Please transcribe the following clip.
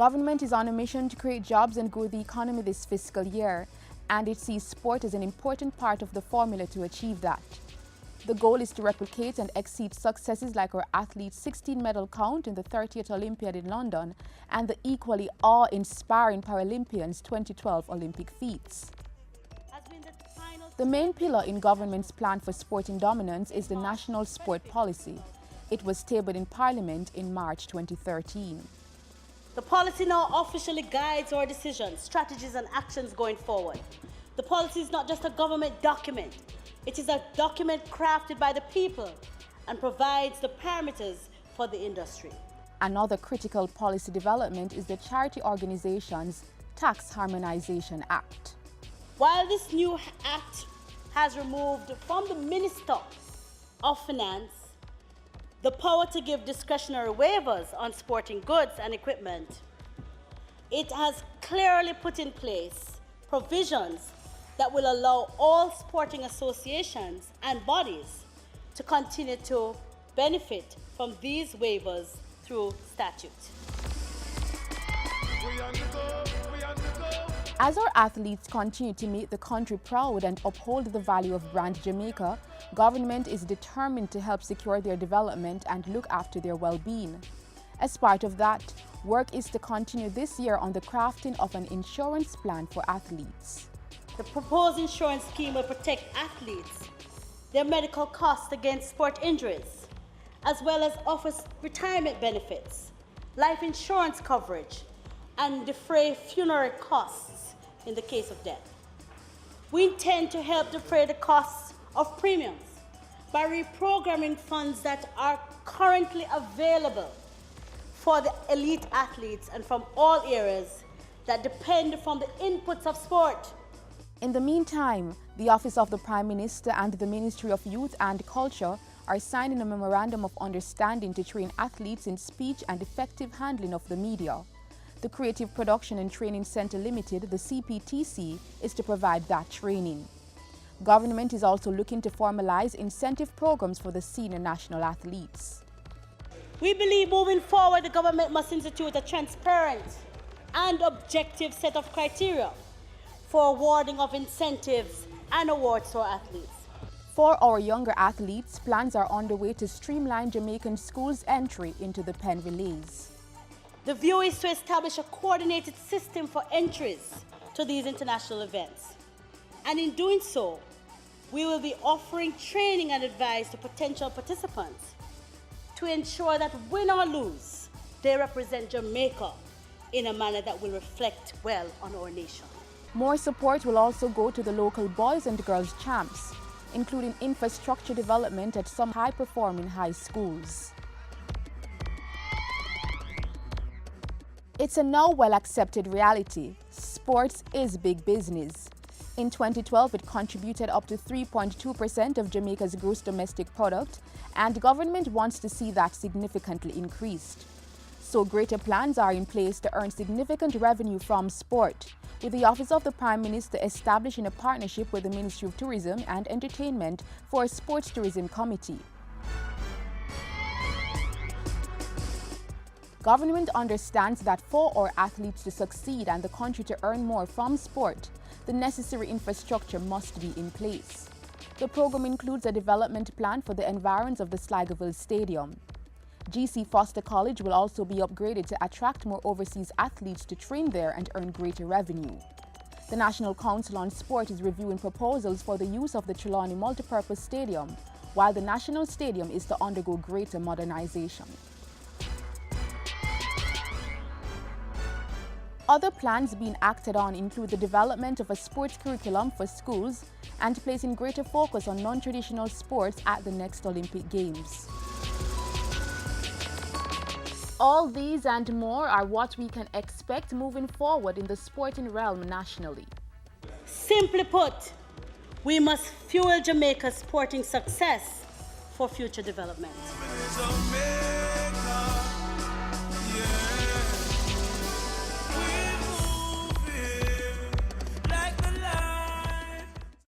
Government is on a mission to create jobs and grow the economy this fiscal year, and it sees sport as an important part of the formula to achieve that. The goal is to replicate and exceed successes like our athletes' 16-medal count in the 30th Olympiad in London and the equally awe-inspiring Paralympians' 2012 Olympic feats. The main pillar in government's plan for sporting dominance is the National Sport Policy. It was tabled in Parliament in March 2013. The policy now officially guides our decisions, strategies and actions going forward. The policy is not just a government document. It is a document crafted by the people and provides the parameters for the industry. Another critical policy development is the Charity Organizations Tax Harmonization Act. While this new act has removed from the Minister of Finance the power to give discretionary waivers on sporting goods and equipment, it has clearly put in place provisions that will allow all sporting associations and bodies to continue to benefit from these waivers through statute. As our athletes continue to make the country proud and uphold the value of brand Jamaica, government is determined to help secure their development and look after their well-being. As part of that, work is to continue this year on the crafting of an insurance plan for athletes. The proposed insurance scheme will protect athletes, their medical costs against sport injuries, as well as offers retirement benefits, life insurance coverage, and defray funeral costs in the case of death. We intend to help defray the costs of premiums by reprogramming funds that are currently available for the elite athletes and from all areas that depend from the inputs of sport. In the meantime, the Office of the Prime Minister and the Ministry of Youth and Culture are signing a memorandum of understanding to train athletes in speech and effective handling of the media. The Creative Production and Training Centre Limited, the CPTC, is to provide that training. Government is also looking to formalize incentive programs for the senior national athletes. We believe moving forward, the government must institute a transparent and objective set of criteria for awarding of incentives and awards to our athletes. For our younger athletes, plans are underway to streamline Jamaican schools' entry into the Penn Relays. The view is to establish a coordinated system for entries to these international events. And in doing so, we will be offering training and advice to potential participants to ensure that win or lose, they represent Jamaica in a manner that will reflect well on our nation. More support will also go to the local boys and girls champs, including infrastructure development at some high-performing high schools. It's a now well-accepted reality. Sports is big business. In 2012, it contributed up to 3.2% of Jamaica's gross domestic product, and government wants to see that significantly increased. So greater plans are in place to earn significant revenue from sport, with the Office of the Prime Minister establishing a partnership with the Ministry of Tourism and Entertainment for a Sports Tourism Committee. Government understands that for our athletes to succeed and the country to earn more from sport, the necessary infrastructure must be in place. The program includes a development plan for the environs of the Sligoville Stadium. GC Foster College will also be upgraded to attract more overseas athletes to train there and earn greater revenue. The National Council on Sport is reviewing proposals for the use of the Trelawney Multipurpose Stadium, while the National Stadium is to undergo greater modernization. Other plans being acted on include the development of a sports curriculum for schools and placing greater focus on non-traditional sports at the next Olympic Games. All these and more are what we can expect moving forward in the sporting realm nationally. Simply put, we must fuel Jamaica's sporting success for future development.